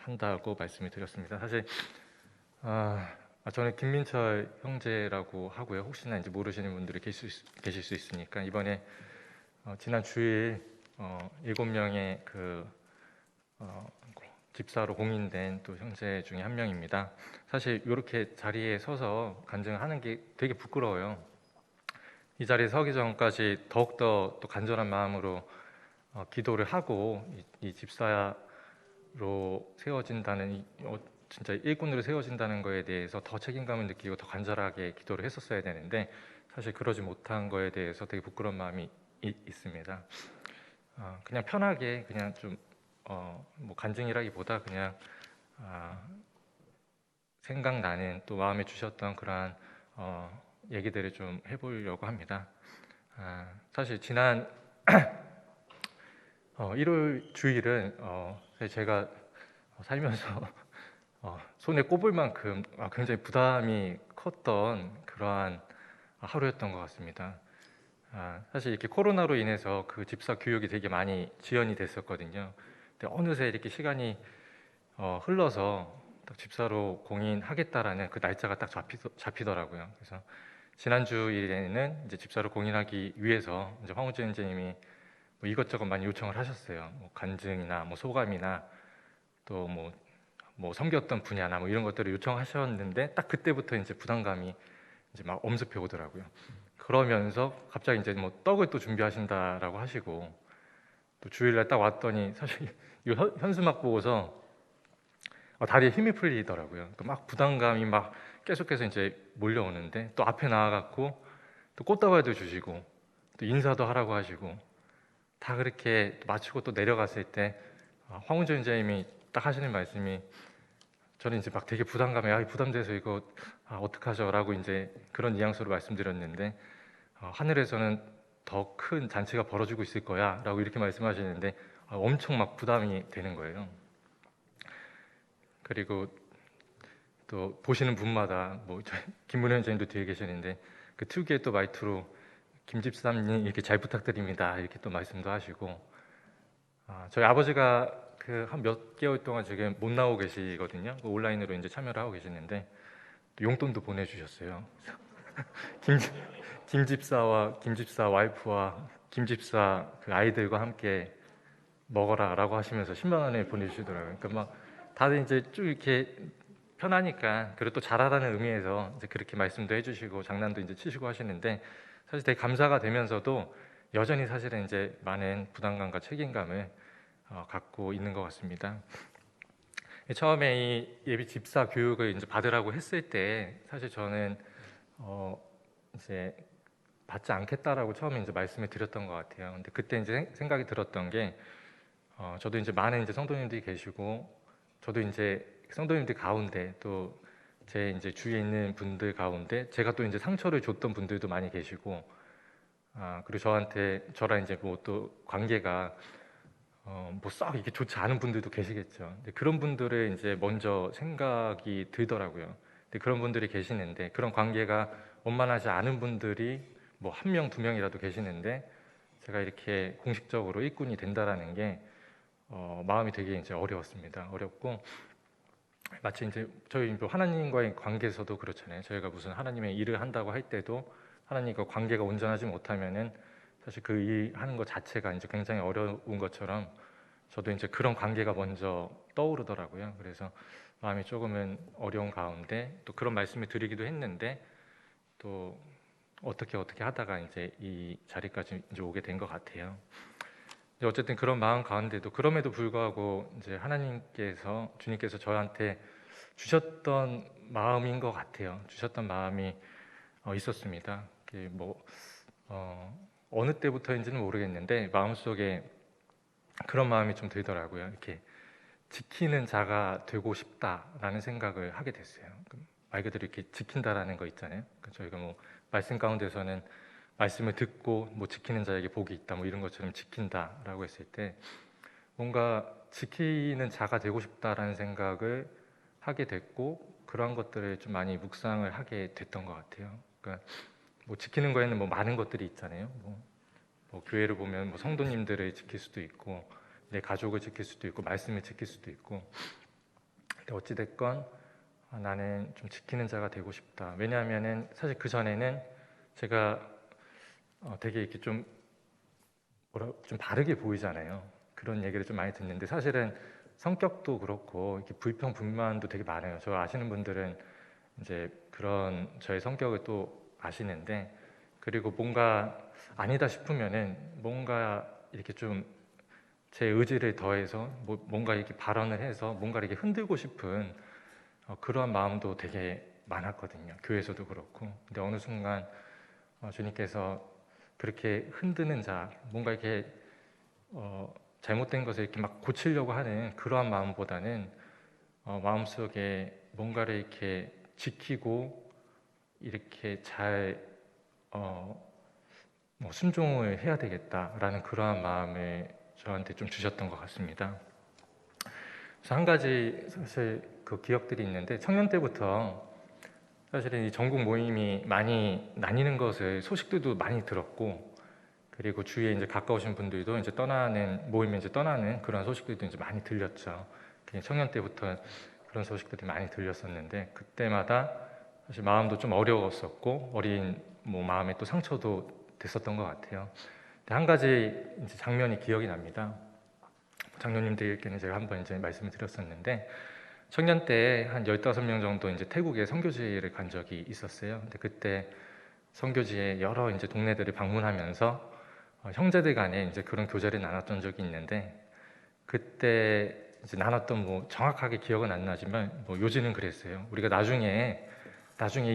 한다고 말씀을 드렸습니다. 사실 저는 김민철 형제라고 하고요. 혹시나 이제 모르시는 분들이 계실 수 있으니까 이번에 지난 주일 7명의 집사로 공인된 또 형제 중에 한 명입니다. 사실 이렇게 자리에 서서 간증하는 게 되게 부끄러워요. 이 자리에 서기 전까지 더욱더 또 간절한 마음으로 기도를 하고 이 집사로 세워진다는 진짜 일꾼으로 세워진다는 거에 대해서 더 책임감을 느끼고 더 간절하게 기도를 했었어야 되는데 사실 그러지 못한 거에 대해서 되게 부끄러운 마음이 있습니다. 그냥 편하게 그냥 좀 뭐 간증이라기보다 그냥 생각나는 또 마음에 주셨던 그러한 얘기들을 좀 해보려고 합니다. 사실 지난 일요일 주일은 제가 살면서 손에 꼽을 만큼 굉장히 부담이 컸던 그러한 하루였던 것 같습니다. 사실 이렇게 코로나로 인해서 그 집사 교육이 되게 많이 지연이 됐었거든요. 근데 어느새 이렇게 시간이 흘러서 딱 집사로 공인하겠다라는 그 날짜가 딱 잡히더라고요. 그래서 지난주일에는 이제 집사로 공인하기 위해서 이제 황우재 선생님이 뭐 이것저것 많이 요청을 하셨어요. 뭐 간증이나 뭐 소감이나 또 뭐 섬겼던 분야나 뭐 이런 것들을 요청하셨는데 딱 그때부터 이제 부담감이 이제 막 엄습해 오더라고요. 그러면서 갑자기 이제 뭐 떡을 또 준비하신다라고 하시고 또 주일날 딱 왔더니 사실 이 현수막 보고서 다리에 힘이 풀리더라고요. 막 부담감이 막 계속해서 이제 몰려오는데 또 앞에 나와갖고 또 꽃다발도 주시고 또 인사도 하라고 하시고 다 그렇게 마치고 또 내려갔을 때 황운재 원장님이 딱 하시는 말씀이 저는 이제 막 되게 부담감에 부담돼서 이거 어떡하죠라고 이제 그런 뉘앙스로 말씀드렸는데 하늘에서는 더 큰 잔치가 벌어지고 있을 거야라고 이렇게 말씀하시는데 엄청 막 부담이 되는 거예요. 그리고 또 보시는 분마다 뭐 김문현 원장님도 뒤에 계시는데 그 특유의 또 말투로 김집사님 이렇게 잘 부탁드립니다 이렇게 또 말씀도 하시고 저희 아버지가 그 한 몇 개월 동안 지금 못 나오고 계시거든요. 온라인으로 이제 참여를 하고 계시는데 또 용돈도 보내주셨어요. 김집사와 김집사 와이프와 김집사 그 아이들과 함께 먹어라라고 하시면서 10만 원을 보내주시더라고요. 그러니까 막 다들 이제 쭉 이렇게 편하니까 그리고 또 잘하라는 의미에서 이제 그렇게 말씀도 해주시고 장난도 이제 치시고 하시는데 사실 되게 감사가 되면서도 여전히 사실은 이제 많은 부담감과 책임감을 갖고 있는 것 같습니다. 처음에 이 예비 집사 교육을 이제 받으라고 했을 때 사실 저는 이제 받지 않겠다라고 처음에 이제 말씀을 드렸던 것 같아요. 근데 그때 이제 생각이 들었던 게 저도 이제 많은 이제 성도님들이 계시고 저도 이제 성도님들 가운데 또 제 이제 주위에 있는 분들 가운데 제가 또 이제 상처를 줬던 분들도 많이 계시고 그리고 저랑 이제 뭐 또 관계가 뭐 썩 이렇게 좋지 않은 분들도 계시겠죠. 근데 그런 분들을 이제 먼저 생각이 들더라고요. 근데 그런 분들이 계시는데 그런 관계가 원만하지 않은 분들이 뭐 한 명, 두 명이라도 계시는데 제가 이렇게 공식적으로 일꾼이 된다라는 게 마음이 되게 이제 어려웠습니다. 어렵고 마치 이제 저희 하나님과의 관계에서도 그렇잖아요. 저희가 무슨 하나님의 일을 한다고 할 때도 하나님과 관계가 온전하지 못하면은 사실 그 일 하는 것 자체가 이제 굉장히 어려운 것처럼 저도 이제 그런 관계가 먼저 떠오르더라고요. 그래서 마음이 조금은 어려운 가운데 또 그런 말씀을 드리기도 했는데 또 어떻게 하다가 이제 이 자리까지 이제 오게 된 것 같아요. 어쨌든 그런 마음 가운데도 그럼에도 불구하고 이제 주님께서 저한테 주셨던 마음인 것 같아요. 주셨던 마음이 있었습니다. 뭐 어느 때부터인지는 모르겠는데 마음속에 그런 마음이 좀 들더라고요. 이렇게 지키는 자가 되고 싶다라는 생각을 하게 됐어요. 말 그대로 이렇게 지킨다라는 거 있잖아요. 저희가 뭐 말씀 가운데서는 말씀을 듣고 뭐 지키는 자에게 복이 있다 뭐 이런 것처럼 지킨다라고 했을 때 뭔가 지키는 자가 되고 싶다라는 생각을 하게 됐고 그러한 것들을 좀 많이 묵상을 하게 됐던 것 같아요. 그러니까 뭐 지키는 거에는 뭐 많은 것들이 있잖아요. 뭐 교회를 보면 뭐 성도님들을 지킬 수도 있고 내 가족을 지킬 수도 있고 말씀을 지킬 수도 있고 근데 어찌 됐건 나는 좀 지키는 자가 되고 싶다. 왜냐하면은 사실 그 전에는 제가 되게 이렇게 좀 좀 바르게 보이잖아요. 그런 얘기를 좀 많이 듣는데 사실은 성격도 그렇고 이렇게 불평 불만도 되게 많아요. 저 아시는 분들은 이제 그런 저의 성격을 또 아시는데, 그리고 뭔가 아니다 싶으면은 뭔가 이렇게 좀 제 의지를 더해서 뭔가 이렇게 발언을 해서 뭔가 이렇게 흔들고 싶은 그러한 마음도 되게 많았거든요. 교회에서도 그렇고. 근데 어느 순간 주님께서 그렇게 흔드는 자, 뭔가 이렇게 잘못된 것을 이렇게 막 고치려고 하는 그러한 마음보다는 마음속에 뭔가를 이렇게 지키고 이렇게 잘 순종을 해야 되겠다라는 그러한 마음을 저한테 좀 주셨던 것 같습니다. 그래서 한 가지 사실 그 기억들이 있는데, 청년 때부터 사실은 이 전국 모임이 많이 나뉘는 것을 소식들도 많이 들었고, 그리고 주위에 이제 가까우신 분들도 이제 떠나는 모임에 이제 떠나는 그런 소식들도 이제 많이 들렸죠. 그냥 청년 때부터 그런 소식들이 많이 들렸었는데, 그때마다 사실 마음도 좀 어려웠었고 어린 마음에 또 상처도 됐었던 것 같아요. 근데 한 가지 이제 장면이 기억이 납니다. 장로님들께는 제가 한번 이제 말씀을 드렸었는데, 청년 때 한 15명 정도 이제 태국에 선교지를 간 적이 있었어요. 근데 그때 선교지에 여러 이제 동네들을 방문하면서 형제들 간에 이제 그런 교제를 나눴던 적이 있는데, 그때 이제 나눴던 정확하게 기억은 안 나지만 요지는 그랬어요. 우리가 나중에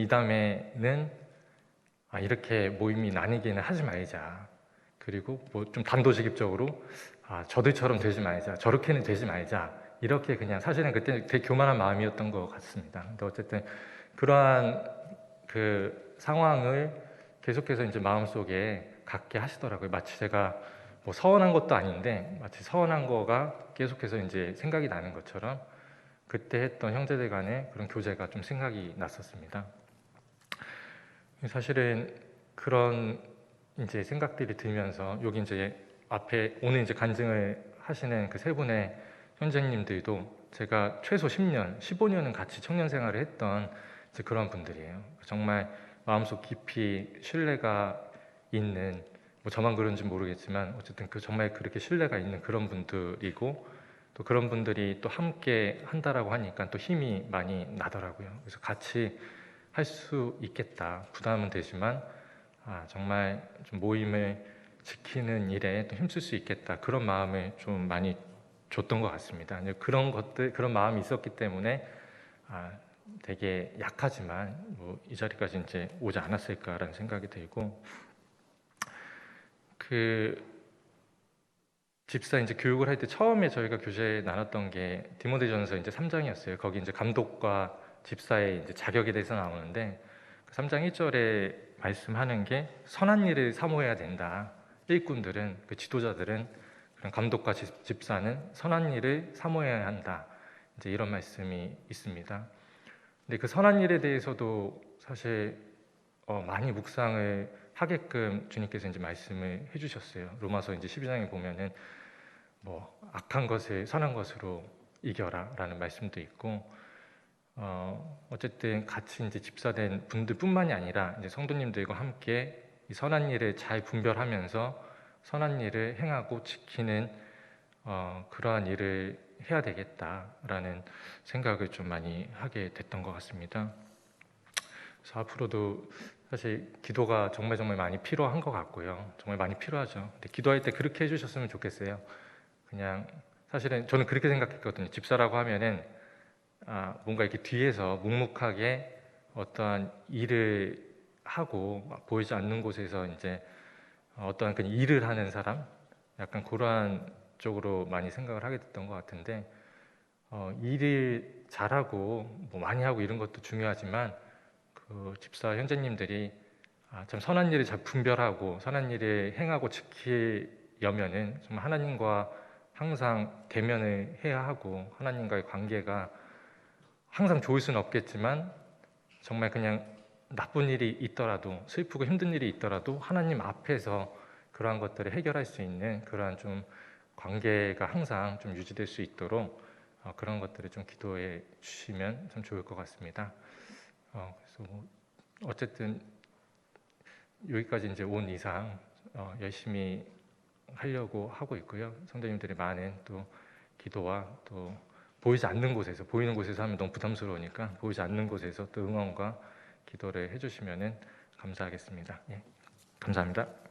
이 다음에는 이렇게 모임이 나뉘기는 하지 말자. 그리고 좀 단도직입적으로 저들처럼 되지 말자, 저렇게는 되지 말자, 이렇게 그냥 사실은 그때 되게 교만한 마음이었던 것 같습니다. 근데 어쨌든 그러한 그 상황을 계속해서 이제 마음속에 갖게 하시더라고요. 마치 제가 서운한 것도 아닌데 마치 서운한 거가 계속해서 이제 생각이 나는 것처럼 그때 했던 형제들 간의 그런 교제가 좀 생각이 났었습니다. 사실은 그런 이제 생각들이 들면서 여기 이제 앞에 오늘 이제 간증을 하시는 그 세 분의 형제님들도 제가 최소 10년, 15년은 같이 청년 생활을 했던 이제 그런 분들이에요. 정말 마음속 깊이 신뢰가 있는, 저만 그런지 모르겠지만 어쨌든 정말 그렇게 신뢰가 있는 그런 분들이고, 또 그런 분들이 또 함께 한다라고 하니까 또 힘이 많이 나더라고요. 그래서 같이 할 수 있겠다. 부담은 되지만 정말 좀 모임을 지키는 일에 또 힘쓸 수 있겠다. 그런 마음을 좀 많이 줬던 것 같습니다. 그런 마음이 있었기 때문에 되게 약하지만 이 자리까지 이제 오지 않았을까라는 생각이 들고, 그 집사 이제 교육을 할 때 처음에 저희가 교재 나눴던 게 디모데전서 이제 3장이었어요. 거기 이제 감독과 집사의 이제 자격에 대해서 나오는데, 그 3장 1절에 말씀하는 게 선한 일을 사모해야 된다. 일꾼들은, 그 지도자들은, 그런 감독과 집사는 선한 일을 사모해야 한다. 이제 이런 말씀이 있습니다. 근데 그 선한 일에 대해서도 사실 많이 묵상을 하게끔 주님께서 이제 말씀을 해주셨어요. 로마서 이제 12장에 보면은 악한 것을 선한 것으로 이겨라라는 말씀도 있고, 어쨌든 같이 이제 집사된 분들뿐만이 아니라 이제 성도님들과 함께 이 선한 일을 잘 분별하면서 선한 일을 행하고 지키는 그러한 일을 해야 되겠다라는 생각을 좀 많이 하게 됐던 것 같습니다. 그래서 앞으로도 사실 기도가 정말 많이 필요한 것 같고요. 정말 많이 필요하죠. 근데 기도할 때 그렇게 해주셨으면 좋겠어요. 그냥 사실은 저는 그렇게 생각했거든요. 집사라고 하면은 뭔가 이렇게 뒤에서 묵묵하게 어떠한 일을 하고 보이지 않는 곳에서 이제 어떠한 그 일을 하는 사람, 약간 그러한 쪽으로 많이 생각을 하게 됐던 것 같은데, 일을 잘하고 많이 하고 이런 것도 중요하지만 그 집사 형제님들이 참 선한 일을 잘 분별하고 선한 일을 행하고 지키려면은 정말 하나님과 항상 대면을 해야 하고, 하나님과의 관계가 항상 좋을 수는 없겠지만 정말 그냥 나쁜 일이 있더라도, 슬프고 힘든 일이 있더라도 하나님 앞에서 그러한 것들을 해결할 수 있는 그러한 좀 관계가 항상 좀 유지될 수 있도록 그런 것들을 좀 기도해 주시면 참 좋을 것 같습니다. 그래서 뭐 어쨌든 여기까지 이제 온 이상 열심히 하려고 하고 있고요. 성도님들의 많은 또 기도와 또 보이지 않는 곳에서, 보이는 곳에서 하면 너무 부담스러우니까 보이지 않는 곳에서 또 응원과 기도를 해주시면은 감사하겠습니다. 예, 감사합니다.